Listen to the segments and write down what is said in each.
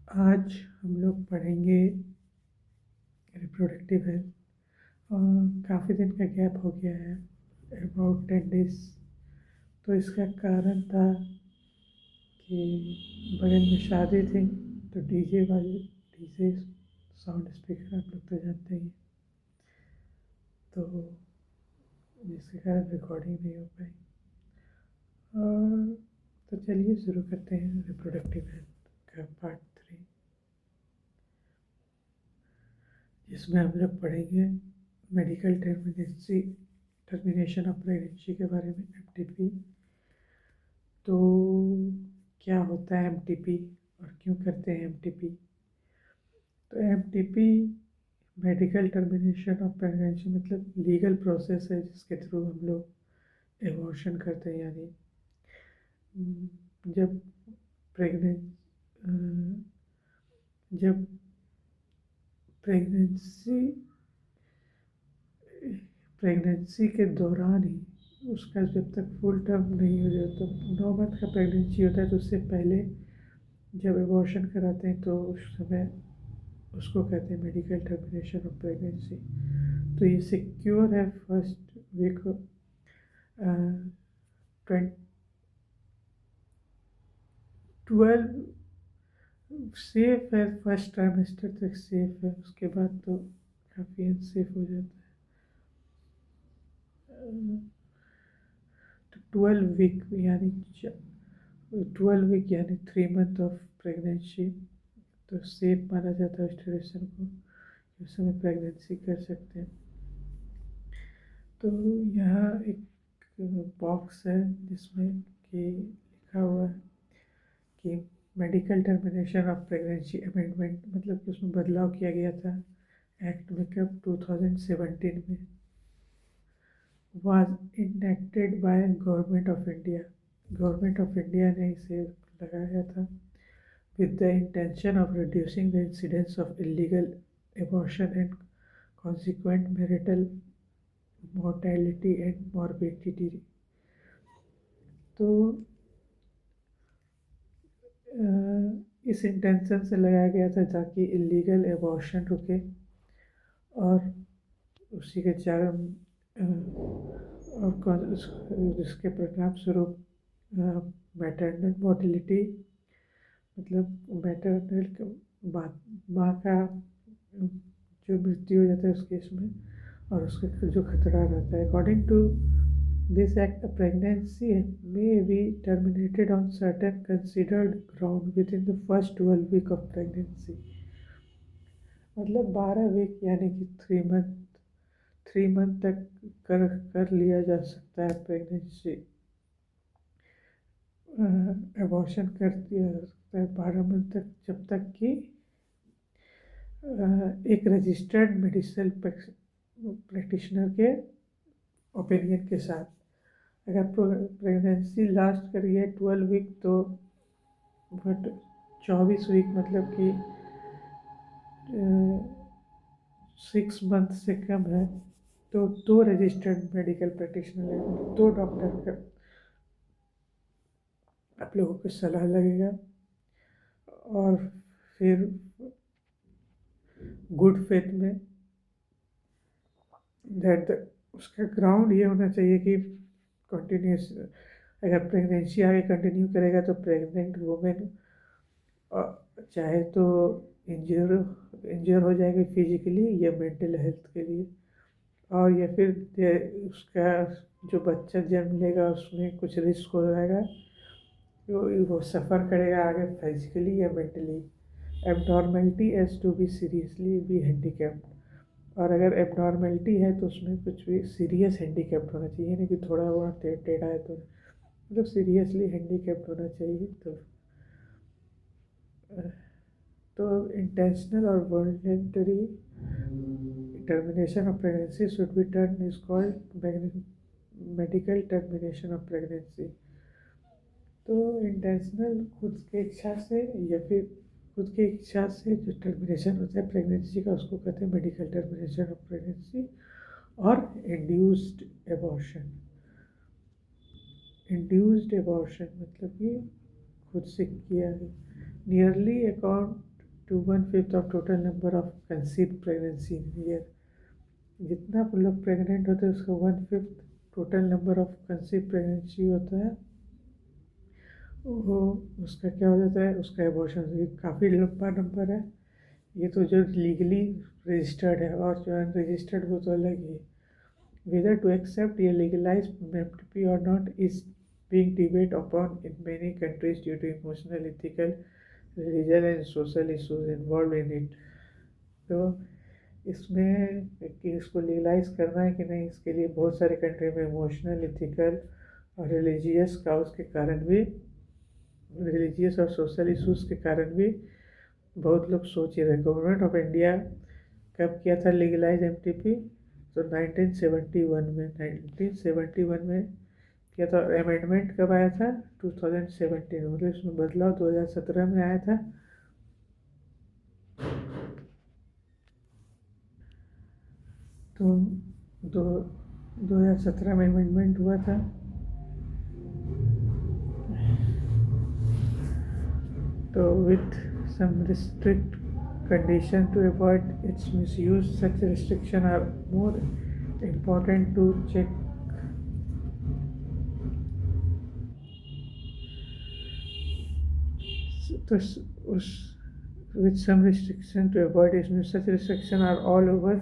आज हम लोग पढ़ेंगे रिप्रोडक्टिव हेल्थ। काफ़ी दिन का गैप हो गया है, अबाउट 10 days। तो इसका कारण था कि बगल में शादी थी, तो डीजे साउंड स्पीकर आप लोग तो जानते ही हैं। तो जिसके कारण रिकॉर्डिंग नहीं हो पाई। और तो चलिए शुरू करते हैं रिप्रोडक्टिव हेल्थ का पार्ट 3, जिसमें हम लोग पढ़ेंगे मेडिकल टर्मिनेशन ऑफ प्रेगनेंसी के बारे में, एमटीपी। तो क्या होता है एमटीपी और क्यों करते हैं एमटीपी? तो MTP medical termination of pregnancy मतलब लीगल प्रोसेस है जिसके थ्रू हम लोग एबॉर्शन करते हैं। यानी जब प्रेगनेंट जब प्रेगनेंसी प्रेगनेंसी के दौरान ही उसका जब तक फुल टर्म नहीं हो जाता, तो 9 मंथ का प्रेगनेंसी होता है, तो उससे पहले जब एबॉर्शन कराते हैं तो उस समय उसको कहते हैं मेडिकल टर्मिनेशन ऑफ प्रेगनेंसी। तो ये सिक्योर है फर्स्ट वीक 12 सेफ है, फर्स्ट ट्राइमेस्टर तक सेफ है, उसके बाद तो काफ़ी अनसेफ हो जाता है। तो 3 मंथ ऑफ प्रेगनेंसी तो सेफ माना जाता है उस ड्यूरेशन को, उस समय प्रेगनेंसी कर सकते हैं। तो यहाँ एक बॉक्स है जिसमें कि लिखा हुआ है कि medical termination of pregnancy amendment, मतलब कि उसमें बदलाव किया गया था एक्ट में कब 2017 में, was enacted by government of India. Government of India ने इसे लगाया था with the intention of reducing the incidence of illegal abortion and consequent marital mortality and morbidity। तो इस इंटेंशन से लगाया गया था ताकि इलीगल एबॉर्शन रुके और उसी के चार और इसके परिणाम स्वरूप मैटरनल मोर्टिलिटी, मतलब मैटरनल माँ का जो मृत्यु हो जाता है उस केस में, और उसके जो खतरा रहता है। According to this act, pregnancy may be terminated on certain considered ground within the first 12 week of pregnancy। मतलब 12 वीक यानी कि 3 मंथ तक कर लिया जा सकता है प्रेगनेंसी, एबॉर्शन कर दिया जा सकता है 12 मंथ तक, जब तक कि एक रजिस्टर्ड मेडिसिनल प्रैक्टिशनर के ओपिनियन के साथ। अगर प्रेगनेंसी लास्ट करी है 12 वीक, तो बट 24 वीक मतलब कि 6 मंथ से कम है, तो 2 रजिस्टर्ड मेडिकल प्रैक्टिशनर है, 2 डॉक्टर का आप लोगों को सलाह लगेगा। और फिर गुड फेथ में दैट उसका ग्राउंड ये होना चाहिए कि कंटिन्यूस, अगर प्रेगनेंसी आगे कंटिन्यू करेगा तो प्रेग्नेंट वुमेन चाहे तो इंजर हो जाएगी फिजिकली या मेंटल हेल्थ के लिए, और या फिर उसका जो बच्चा जन्म लेगा उसमें कुछ रिस्क हो जाएगा, वो सफ़र करेगा आगे फिजिकली या mentally. Abnormality as to be seriously be handicapped, और अगर एबनॉर्मेलिटी है तो उसमें कुछ भी सीरियस हैंडीकैप्ड होना चाहिए, नहीं कि थोड़ा बहुत टेढ़ा है, तो मतलब सीरियसली हैंडीकैप्ड होना चाहिए। तो इंटेंशनल और voluntary termination of pregnancy should be turn is called medical termination of pregnancy. तो इंटेंशनल खुद की इच्छा से या फिर खुद की इच्छा से जो टर्मिनेशन होता है प्रेगनेंसी का, उसको कहते हैं मेडिकल टर्मिनेशन ऑफ प्रेगनेंसी। और इंड्यूस्ड एबॉर्शन, इंड्यूस्ड एबॉर्शन मतलब कि खुद से किया गया। Nearly account to 1/5 of total number of conceived pregnancy in a year. जितना लोग प्रेग्नेंट होते हैं उसका 1/5 total number of conceive pregnancy होता है, वो उसका क्या हो जाता है, उसका एबॉर्शन। ये काफ़ी लंबा नंबर है। ये तो जो लीगली रजिस्टर्ड है, और जो अनरजिस्टर्ड वो तो अलग ही है। Whether to accept a legalized MTP or not is being debated upon in many countries due to emotional, ethical, religious and social issues involved in it. तो इसमें कि इसको लीगलाइज करना है कि नहीं, इसके लिए बहुत सारे कंट्री में इमोशनल, इथिकल और रिलीजियस काउज के कारण भी, रिलीजियस और सोशल इश्यूज के कारण भी बहुत लोग सोच ही रहे। गवर्नमेंट ऑफ इंडिया कब किया था लीगलाइज एमटीपी? तो 1971 में किया था। अमेंडमेंट कब आया था? 2017, मतलब इसमें बदलाव 2017 में आया था। तो 2017 में अमेंडमेंट हुआ था। तो with some restrict condition to avoid its misuse, such restrictions are more important to check. तो with some restriction to avoid its misuse, such restrictions are all over.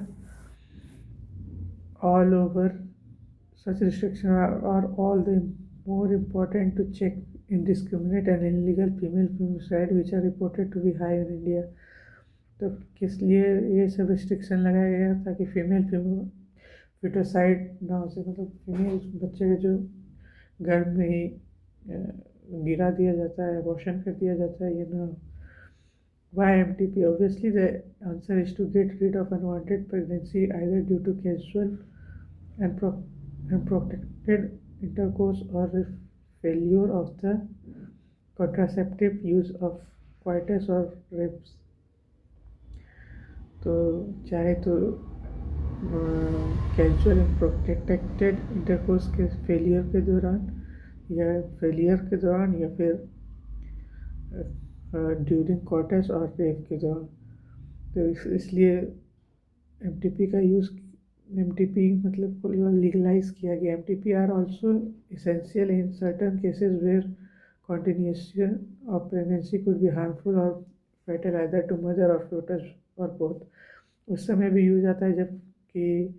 Such restrictions are all the more important to check indiscriminate and illegal female femicide which are reported to be high in India. तो किस लिए ये सब restriction लगाया गया? ताकि female फिटोसाइड ना हो सके, मतलब फीमेल बच्चे के जो गर्भ में ही गिरा दिया जाता है, अबॉर्शन कर दिया जाता है, ये ना हो। Why MTP? Obviously the answer is to get rid of unwanted pregnancy either due to casual and protected intercourse or failure of the contraceptive use of coitus or rapes. तो चाहे तो कैजुअल एंड प्रोटेक्टेड इंटरकोर्स के failure के दौरान या फिर during quarters और rape के दौरान। तो इसलिए एमटीपी का यूज़, एमटीपी मतलब लीगलाइज किया गया। MTP are also essential in certain cases where continuation of pregnancy could be harmful or fatal either to mother or fetus or both. उस समय भी यूज आता है जब कि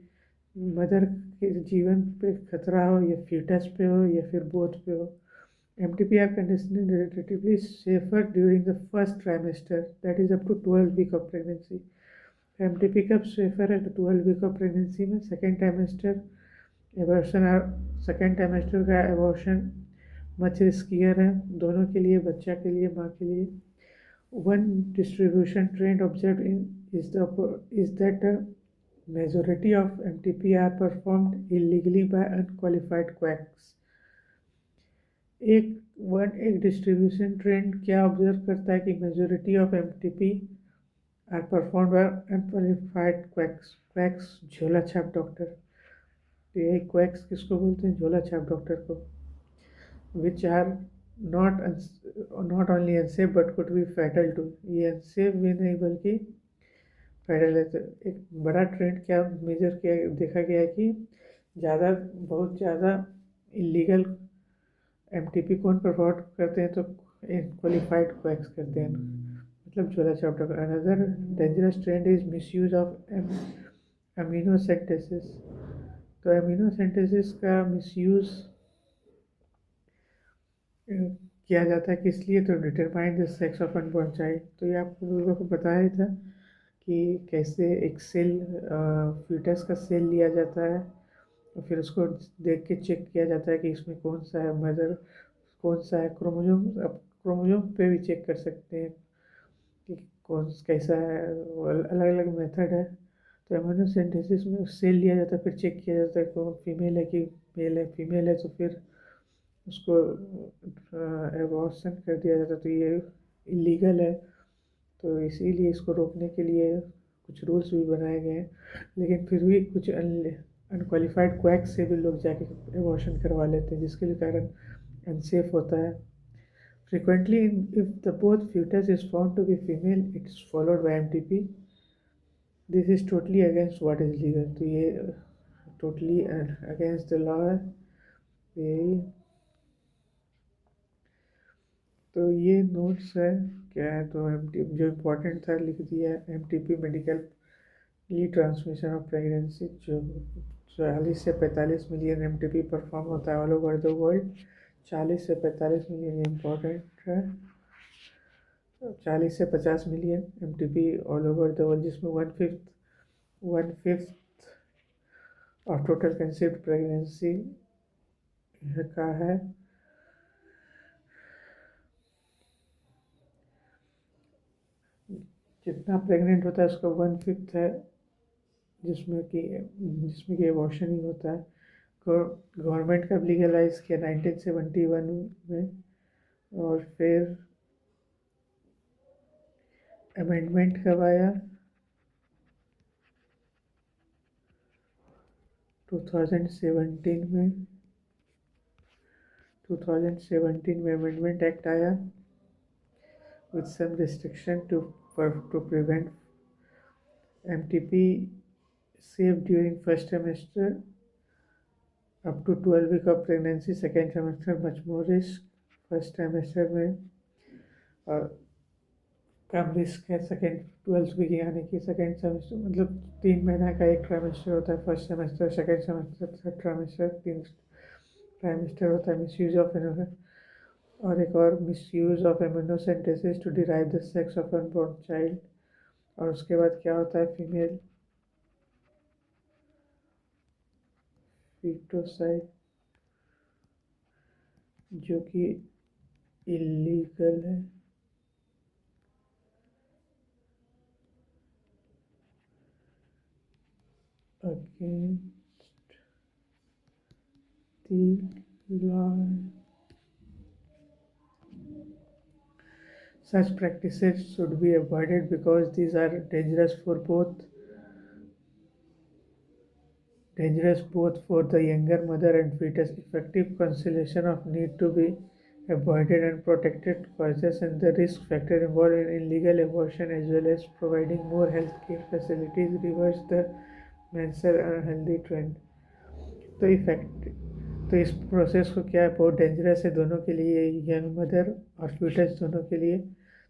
मदर के जीवन पे खतरा हो, या फीटस पे हो, या फिर बोथ पे हो। MTP are conditioned relatively safer during the first trimester, that is up to 12 week of pregnancy. MTP कब सेफर है? तो 12 वीक ऑफ प्रेगनेंसी में। सेकेंड टाइमेस्टर का एबॉर्शन मच रिस्कियर है, दोनों के लिए, बच्चा के लिए, माँ के लिए। One distribution trend observed is that a majority of MTP are performed illegally by unqualified quacks. एक डिस्ट्रीब्यूशन ट्रेंड क्या ऑब्जर्व करता है कि majority of MTP are performed by unqualified quacks, झोला छाप डॉक्टर। तो यही क्वैक्स किसको बोलते हैं? झोला छाप डॉक्टर को। which are not only unsafe but could be fatal too. ये अनसेफ भी नहीं बल्कि फैटल है। तो एक बड़ा ट्रेंड क्या देखा गया है कि बहुत ज़्यादा इलीगल एमटीपी कौन परफॉर्म करते हैं? तो क्वालिफाइड क्वैक्स करते हैं, मतलब झोला छाप doctor. Another dangerous trend is misuse of amino synthesis. तो अमीनो सिंथेसिस का मिसयूज किया जाता है किस लिए? तो determine the sex of unborn child. तो ये आपको लोगों को बताया ही था कि कैसे एक सेल, फीटस का सेल लिया जाता है और फिर उसको देख के चेक किया जाता है कि इसमें कौन सा है, मदर कौन सा है। क्रोमोजोम पे भी चेक कर सकते हैं कि कैसा है, अलग अलग मेथड है। तो एमिनो सिंथेसिस में सेल लिया जाता है, फिर चेक किया जाता है कौन फीमेल है कि मेल है। फीमेल है तो फिर उसको एबॉर्शन कर दिया जाता है। तो ये इलीगल है, तो इसीलिए इसको रोकने के लिए कुछ रूल्स भी बनाए गए हैं। लेकिन फिर भी कुछ अनक्वालिफाइड क्वैक से भी लोग जाके एबॉर्शन करवा लेते हैं, जिसके कारण अनसेफ होता है। Frequently, if the both fetus is found to be female, it's followed by MTP. This is totally against what is legal. तो ये totally against the law है. ये तो ये नोट्स है क्या है. तो जो इम्पोर्टेंट था लिख दिया. MTP medical transmission of pregnancy जो 40 से 45 मिलियन MTP परफॉर्म होता है ऑल ओवर द वर्ल्ड. 40 से 45 मिलियन इम्पोर्टेंट है. 40 से 50 million MTP all over the world, जिसमें वन फिफ्थ और टोटल कंसीव्ड प्रेगनेंसी का है. जितना प्रेग्नेंट होता है उसका 1/5 है जिसमें कि एबॉर्शन ही होता है. गवर्नमेंट कब लीगलाइज किया? 1971 में. और फिर अमेंडमेंट कब आया? 2017 में. 2017 में अमेंडमेंट एक्ट आया with some restriction to prevent MTP saved during first trimester up to 12 week of pregnancy. Second trimester much more risk. First trimester में और कम रिस्क है. सेकेंड 12 वीक यानी कि सेकेंड सेमेस्टर मतलब 3 महीना का एक ट्राइमेस्टर होता है. First semester, second semester, third trimester, 3 trimester होता है. मिसयूज ऑफ और एक और misuse of amniocentesis to derive the sex of unborn child. और उसके बाद क्या होता है? फीमेल फीटोसाइड जो कि इलीगल है. against the law. Such practices should be avoided because these are dangerous both for the younger mother and fetus. Effective consolidation of need to be avoided and protected causes and the risk factor involved in illegal abortion as well as providing more health care facilities reverse the menstrual unhealthy trend. तो इस process को क्या है, बहुत dangerous है दोनों के लिए, यंग मदर और फीटस दोनों के लिए.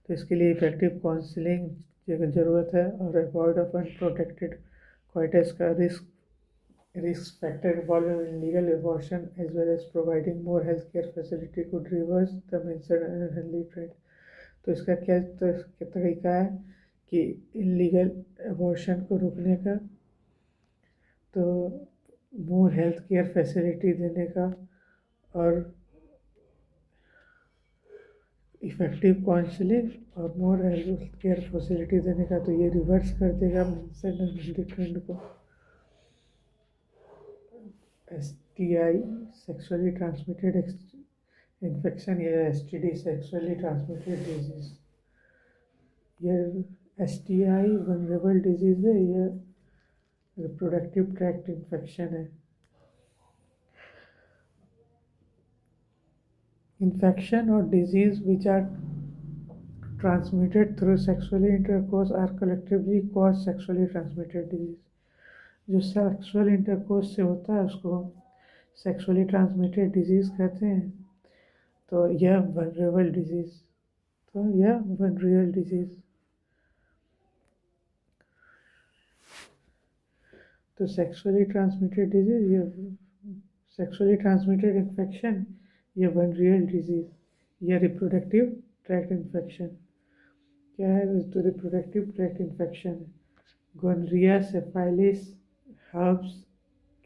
तो इसके लिए इफेक्टिव काउंसलिंग की ज़रूरत है और अवॉइड ऑफ अनप्रोटेक्टेड क्वाइटस का risk factor involved in illegal abortion as well as providing more healthcare facility could reverse the mentioned unhealthy trend. तो इसका क्या तरीका है कि इलीगल एबॉर्शन को रोकने का? तो मोर हेल्थ केयर फैसिलिटी देने का और इफ़ेक्टिव काउंसलिंग और मोर हेल्थ केयर फैसिलिटी देने का. तो ये रिवर्स कर देगा मेंस्ट्रुअल अनहेल्दी ट्रेंड को. STI सेक्सुअली ट्रांसमिटेड इन्फेक्शन या STD सेक्सुअली ट्रांसमिटेड डिजीज. ये STI वनरेबल डिजीज है, ये रिप्रोडक्टिव ट्रैक्ट इन्फेक्शन है. Infection or disease which are transmitted through sexually intercourse are collectively called sexually transmitted disease. जो sexual intercourse से होता है उसको सेक्सुअली ट्रांसमिटेड डिजीज़ कहते हैं. तो यह वनरेबल डिजीज़. तो सेक्सुअली ट्रांसमिटेड डिजीज़, ये सेक्सुअली ट्रांसमिटेड इन्फेक्शन, ये वनरेबल डिजीज़, या रिप्रोडक्टिव ट्रैक्ट इन्फेक्शन. क्या है? तो रिप्रोडक्टिव ट्रैक्ट इन्फेक्शन है. Gonorrhoea, syphilis, herpes,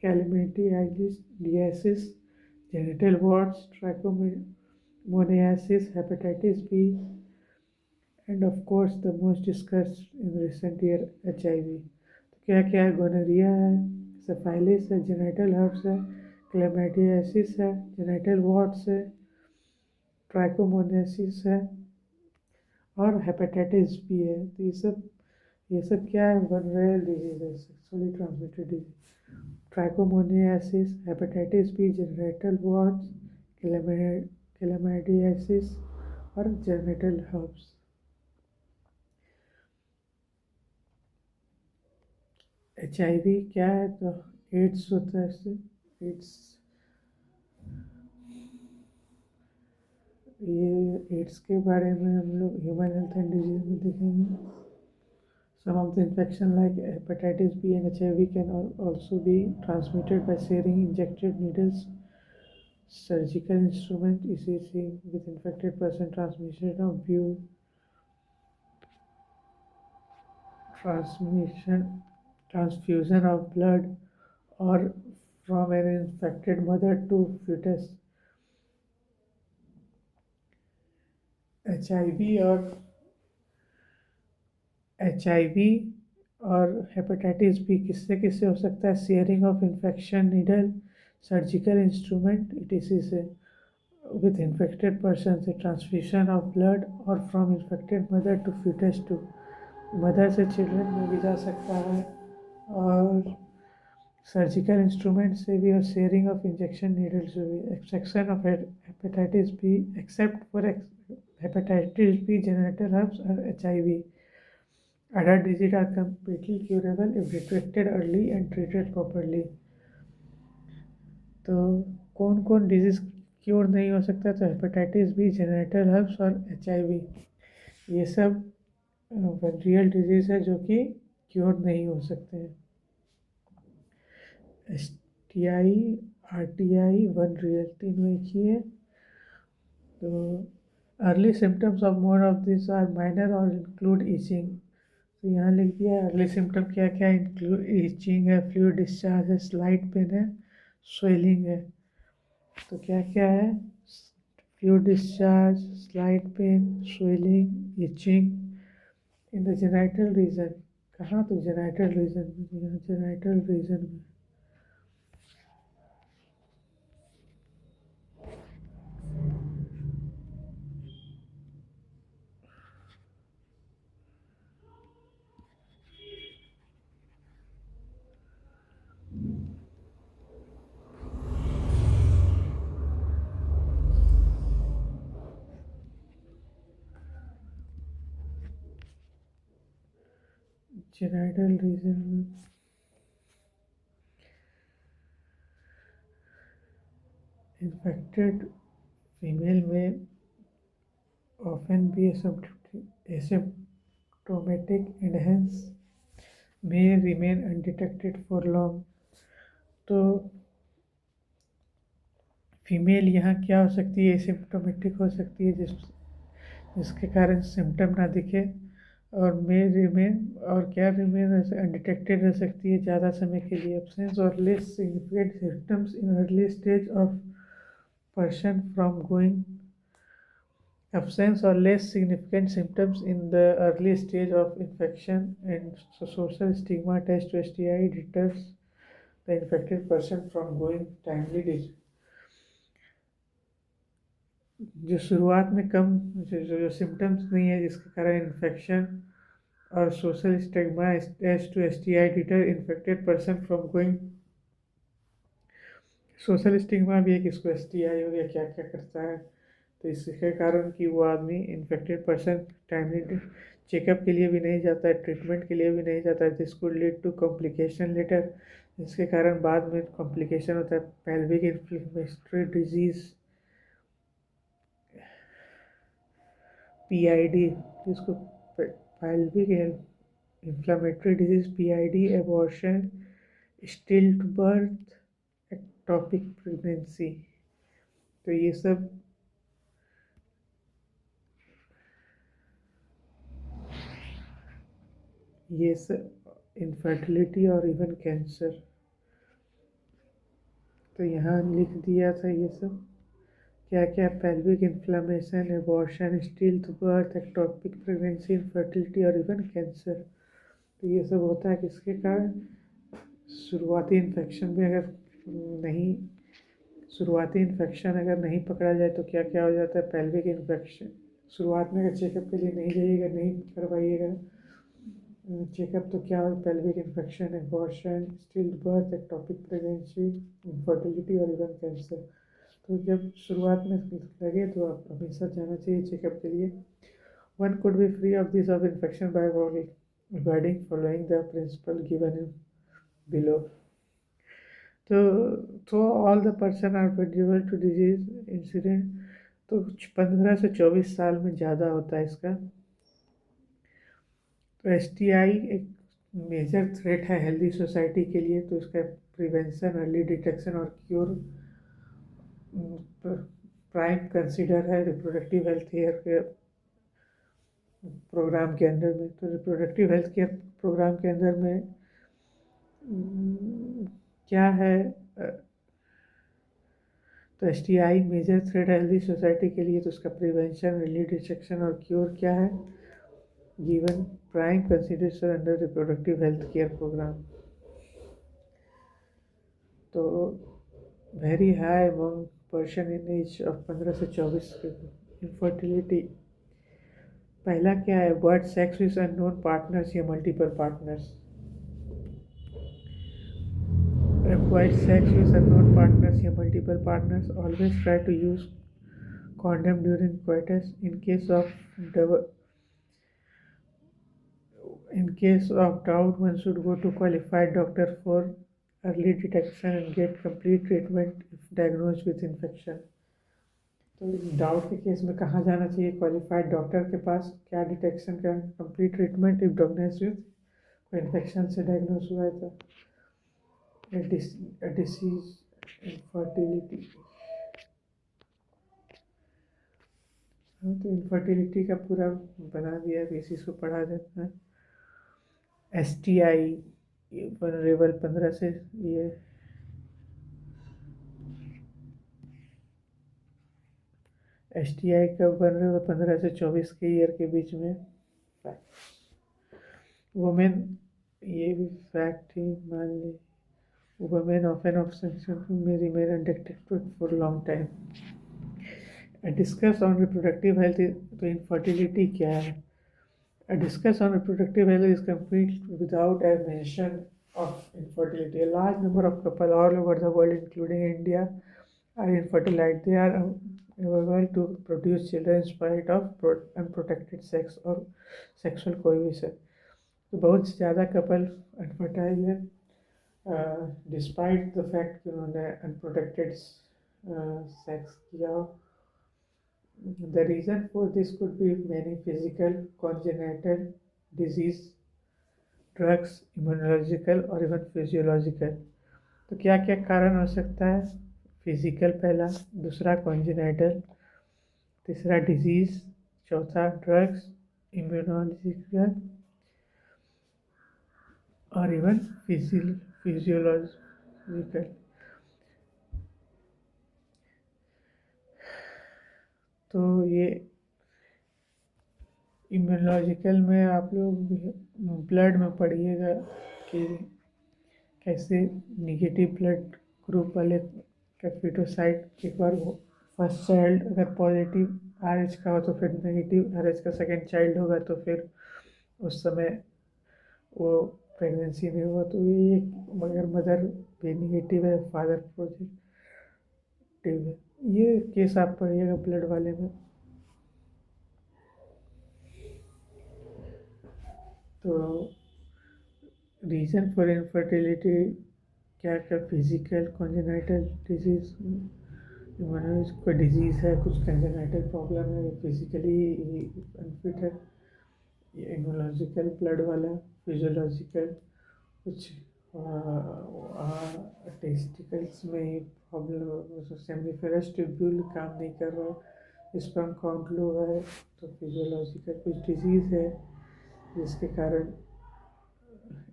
chlamydiasis, genital warts, trichomoniasis, hepatitis B, and of course the most discussed in recent year HIV. तो क्या क्या है? गोनोरिया है, सिफिलिस है, जेनिटल हर्प्स है, क्लेमाइडियासिस है, जेनिटल वॉर्ट्स है, ट्राइकोमोनियासिस है और हेपेटाइटिस बी है. तो ये सब क्या है? वनरेबल डिजीज है, sexually transmitted disease. Trichomoniasis, hepatitis B, genital warts, chlamydiasis और जेनिटल हर्ब्स। HIV क्या है? तो एड्स होता है इससे। एड्स, ये एड्स के बारे में हम लोग ह्यूमन हेल्थ एंड डिजीज में देखेंगे। Some of the infection like hepatitis B and HIV can also be transmitted by sharing injected needles, surgical instrument, ECC with infected person, transmission of view, transmission, transfusion of blood, or from an infected mother to fetus। HIV और hepatitis B किससे किससे हो सकता है? Sharing of infection needle, surgical instrument ETC से, with infected person से, transfusion of blood, और from infected mother to foetus to, mother से चिल्ड्रन में भी जा सकता है, और सर्जिकल इंस्ट्रूमेंट से भी, और शेयरिंग ऑफ इंजेक्शन नीडल से भी। Exception of hepatitis B, except for hepatitis B, genital herpes और HIV। Adult diseases are completely curable if detected early and treated properly। तो कौन कौन डिजीज क्योर नहीं हो सकता? तो हेपेटाइटिस बी, जेनिटल हर्ब्स और HIV, ये सब रियल डिजीज है जो कि क्योर नहीं हो सकते हैं। STI, RTI, वन रियल, तीनों एक ही है। तो early symptoms of more of this are minor और इंक्लूड ईचिंग। तो यहाँ लिख दिया है अर्ली सिम्टम क्या क्या है। इंक्लूड ईचिंग है, फ्लूइड डिस्चार्ज है, स्लाइट पेन है, स्वेलिंग है। तो क्या क्या है? Fluid discharge, slight pain, swelling, itching in the genital region. कहाँ? तो जेनिटल रीजन में, जेनिटल रीजन में। जेनिटल रीजन में इन्फेक्टेड फीमेल में often be asymptomatic and hence may remain undetected for long। तो फीमेल यहाँ क्या हो सकती है? एसिम्प्टोमेटिक हो सकती है, जिसके कारण सिम्टम ना दिखे, और मे रिमेन, और क्या रिमेन अनडिटेक्टेड रह सकती है ज़्यादा समय के लिए। एब्सेंस और less significant symptoms in early stage of person from going, absence or less significant symptoms in the early stage of infection, and social stigma attached to STI deters the infected person from going timely। जो शुरुआत में कम जो symptoms नहीं है जिसके कारण infection, और social stigma as to STI deter infected person from going. Social stigma भी है कि इसको STI हो गया, क्या क्या करता है। तो इसके कारण कि वो आदमी इन्फेक्टेड पर्सन टाइमली चेकअप के लिए भी नहीं जाता है, ट्रीटमेंट के लिए भी नहीं जाता है। This could lead to complication later, जिसके कारण बाद में कॉम्प्लिकेशन होता है। पेल्विक इन्फ्लेमेटरी डिजीज, PID, जिसको pelvic inflammatory disease, PID, abortion, stillbirth, ectopic pregnancy. तो ये सब इनफर्टिलिटी और इवन कैंसर। तो यहाँ लिख दिया था ये सब क्या क्या? Pelvic inflammation, abortion, stillbirth, ectopic pregnancy, infertility और इवन कैंसर। तो ये सब होता है किसके कारण? शुरुआती इन्फेक्शन में अगर नहीं पकड़ा जाए तो क्या क्या हो जाता है? पेल्विक इन्फेक्शन, शुरुआत में अगर चेकअप के लिए नहीं जाइएगा, नहीं करवाइएगा चेकअप, तो क्या हो? Pelvic infection, abortion, stillbirth, ectopic pregnancy, infertility और इवन कैंसर। तो जब शुरुआत में लगे तो आप हमेशा जाना चाहिए चेकअप के लिए. One could be free of this of infection by avoiding following the principle given in below. तो all the person are vulnerable to disease incident. तो 15 से 24 साल में ज़्यादा होता है इसका. तो STI एक मेजर थ्रेट है हेल्दी सोसाइटी के लिए. तो इसका प्रिवेंशन, अर्ली डिटेक्शन और क्योर प्राइम कंसिडर है रिप्रोडक्टिव हेल्थ केयर के प्रोग्राम के अंदर में. तो रिप्रोडक्टिव हेल्थ केयर प्रोग्राम के अंदर में क्या है, तो STI मेजर थ्रेट है हेल्दी सोसाइटी के लिए. तो उसका प्रिवेंशन, अर्ली डिटेक्शन और क्योर क्या है, given prime consideration under reproductive health care programme. तो very high among person in age of 15 से 24 इनफर्टिलिटी. पहला क्या है, बर्ड सेक्स विद अननोन पार्टनर्स या multiple partners. Avoid sex with unknown partners या multiple partners. Always try to use condom during coitus. In case of doubt, one should go to qualified doctor for early detection and get complete treatment if diagnosed with infection. तो doubt के case में कहाँ जाना चाहिए, qualified doctor के पास. क्या detection का complete treatment if diagnose with कोई इन्फेक्शन से डायग्नोज हुआ है तो. Disease, infertility. तो इनफर्टिलिटी का पूरा बना दिया, इसी को पढ़ा जाता है. STI वनरेबल 15 से ये STI का वनरेबल 15 से 24 के ईयर के बीच में. वुमेन, ये भी फैक्ट ही मान ली. Women often of sexual may remain undetected for a long time. Discuss on reproductive health. तो infertility क्या है? A discuss on reproductive health is complete without a mention of infertility. A large number of couples all over the world, including India, are infertile. They are unable to produce children in spite of unprotected sex or sexual coercion. तो बहुत ज़्यादा couple unfertile है despite the fact कि उन्होंने unprotected sex किया. The reason for this could be many physical, congenital disease, drugs, immunological और even physiological. तो क्या क्या कारण हो सकता है? फिजिकल पहला, दूसरा कॉन्जेनिटल, तीसरा डिजीज, चौथा ड्रग्स, इम्यूनोलॉजिकल और इवन फिजियोलॉजिकल. तो ये इम्यूनोलॉजिकल में आप लोग ब्लड में पढ़िएगा कि कैसे निगेटिव ब्लड ग्रुप वाले कैफिटोसाइट एक बार फर्स्ट चाइल्ड अगर पॉजिटिव RH का हो तो फिर नेगेटिव RH का सेकेंड चाइल्ड होगा तो फिर उस समय वो प्रेगनेंसी नहीं हुआ. तो ये अगर मदर भी निगेटिव है, फादर पॉजिटिव है, ये केस आप पढ़िएगा ब्लड वाले में. तो रीज़न फॉर इनफर्टिलिटी क्या क्या, फिजिकल, कॉन्जेनाइटल डिजीज, कोई डिजीज़ है, कुछ कॉन्जेनाइटल प्रॉब्लम है, फिजिकली अनफिट है, इम्यूनोलॉजिकल ब्लड वाला, फिजियोलॉजिकल कुछ टेस्टिकल्स में प्रॉब्लम, सेमिफेरस ट्यूब्यूल काम नहीं कर रहा, स्पर्म काउंट लो है, तो फिजियोलॉजिकल कुछ डिजीज़ है जिसके कारण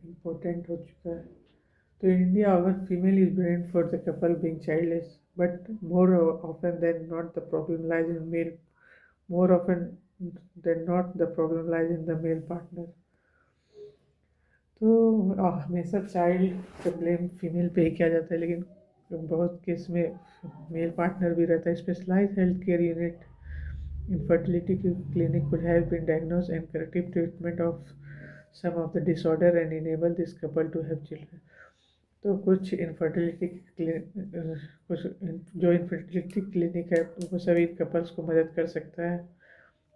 इम्पोर्टेंट हो चुका है. तो India often female is blamed for the couple being childless, but more often than not the problem lies in male. More often than not the problem lies in the male partner. तो हमेशा child का blame female पे ही किया जाता है, लेकिन बहुत case में मेल पार्टनर भी रहता है. Specialise health care unit infertility clinic could help in diagnose and corrective treatment of some of the disorder and enable this couple to have children. तो कुछ इनफर्टिलिटी कुछ जो इनफर्टिलिटी क्लिनिक है वो सभी कपल्स को मदद कर सकता है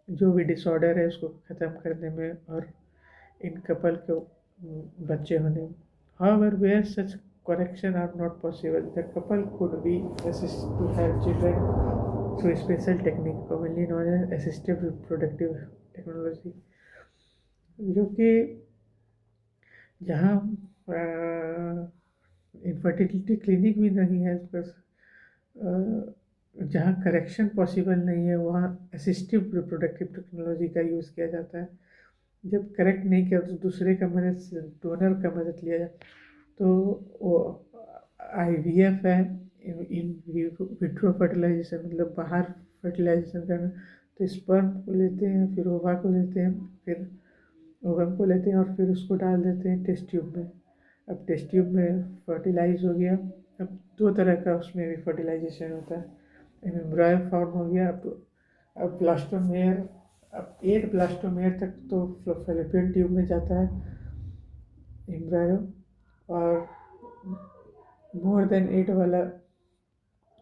जो भी डिसऑर्डर है उसको ख़त्म करने में और इन कपल को बच्चे होने में। However, where such correction are not possible, the couple could be assisted to have children through a special technique commonly known as assistive reproductive technology, जो कि जहाँ इनफर्टिलिटी क्लिनिक भी नहीं है बस जहाँ करेक्शन पॉसिबल नहीं है वहाँ असिस्टिव रिप्रोडक्टिव टेक्नोलॉजी का यूज़ किया जाता है। जब करेक्ट नहीं किया तो दूसरे का मदद डोनर का मदद लिया जाए तो वो IVF है इन विट्रो फर्टिलाइजेशन मतलब बाहर फर्टिलाइजेशन करना। तो स्पर्म को लेते हैं फिर ओवा को लेते हैं फिर ओवम को लेते हैं और फिर उसको डाल देते हैं टेस्ट ट्यूब में। अब टेस्ट ट्यूब में फर्टिलाइज हो गया। अब दो तरह का उसमें भी फर्टिलाइजेशन होता है। एम्ब्रायो फॉर्म हो गया। अब ब्लास्टोमेयर अब 8 ब्लास्टोमेयर तक तो फैलोपियन ट्यूब में जाता है एम्ब्रायो और मोर देन 8 वाला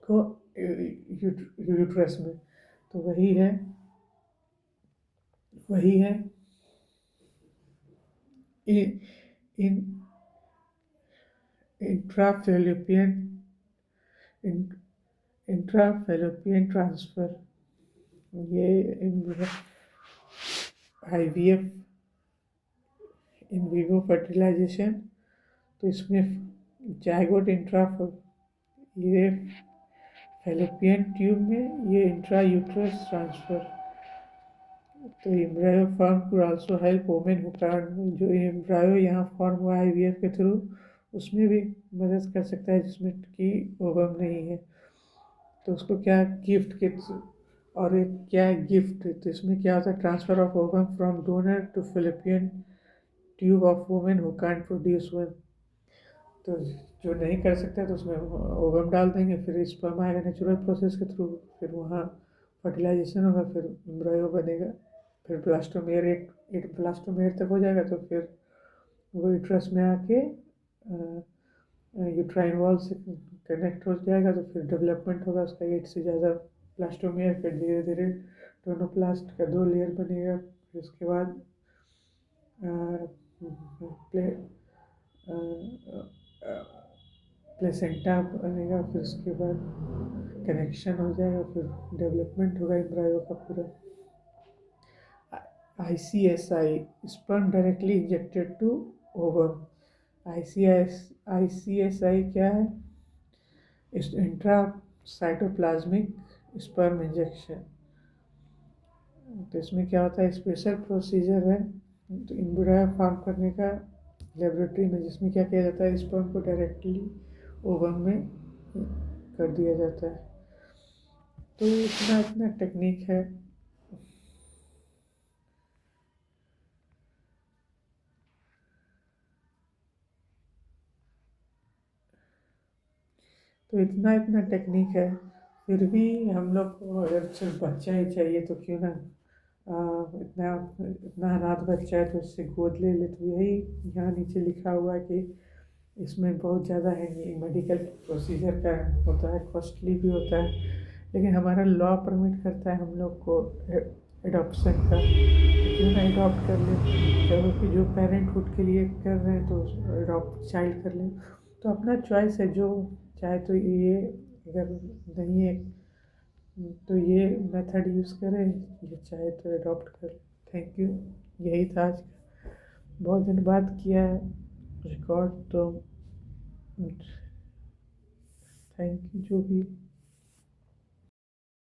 को यूट्रस में। तो वही है इन इंट्राफैलोपियन इंट्राफैलोपियन ट्रांसफ़र। ये IVF इन विवो फर्टिलाइजेशन। तो इसमें जाइगोट ये फैलोपियन ट्यूब में ये इंट्रा यूट्रस ट्रांसफ़र। तो embryo form could also help women who can't जो एम्ब्रायो यहाँ फॉर्म हुआ IVF के थ्रू उसमें भी मदद कर सकता है जिसमें कि ओवम नहीं है। तो उसको क्या गिफ्ट के और एक क्या है गिफ्ट। तो इसमें क्या होता है transfer of ovum from donor to fallopian tube of women who can't produce one. तो जो नहीं कर सकता तो उसमें ओवम डाल देंगे फिर स्पर्म आएगा नेचुरल प्रोसेस के थ्रू फिर वहाँ फर्टिलाइजेशन होगा फिर एम्ब्रायो बनेगा। फिर ब्लास्टोमेयर 8 ब्लास्टोमेयर तक हो जाएगा तो फिर वो यूट्रस में आके यूट्राइन वॉल से कनेक्ट हो जाएगा। तो फिर डेवलपमेंट होगा उसका 8 से ज़्यादा ब्लास्टोमेयर। फिर धीरे धीरे टोनोप्लास्ट का 2 लेयर बनेगा। फिर उसके बाद प्लेसेंटा बनेगा। फिर उसके बाद कनेक्शन हो जाएगा फिर डेवलपमेंट होगा एम्ब्रायो का पूरा। ICSI sperm directly injected to ovum. ICSI क्या है इंट्रा साइटोप्लाज्मिक स्पर्म इंजेक्शन। तो इसमें क्या होता है स्पेशल प्रोसीजर है तो एम्ब्रायो फॉर्म करने का लेबोरेटरी में जिसमें क्या किया जाता है स्पर्म को डायरेक्टली ओवम में कर दिया जाता है। तो इतना टेक्निक है। तो इतना टेक्निक है फिर भी हम लोग को अगर सिर्फ बच्चा ही चाहिए तो क्यों ना इतना अनाथ बच्चा है तो इससे गोद ले ले। तो यही यहाँ नीचे लिखा हुआ है कि इसमें बहुत ज़्यादा है ये मेडिकल प्रोसीजर का होता है कॉस्टली भी होता है लेकिन हमारा लॉ परमिट करता है हम लोग को एडॉप्शन का। तो क्यों ना एडॉप्ट कर ले क्योंकि जो पेरेंटहुड के लिए कर रहे हैं तो एडॉप्ट चाइल्ड कर लें। तो अपना चॉइस है जो चाहे तो ये अगर नहीं है तो ये मेथड यूज़ करें ये चाहे तो एडॉप्ट करें। थैंक यू यही था आज का। बहुत दिन बाद किया है रिकॉर्ड तो थैंक यू जो भी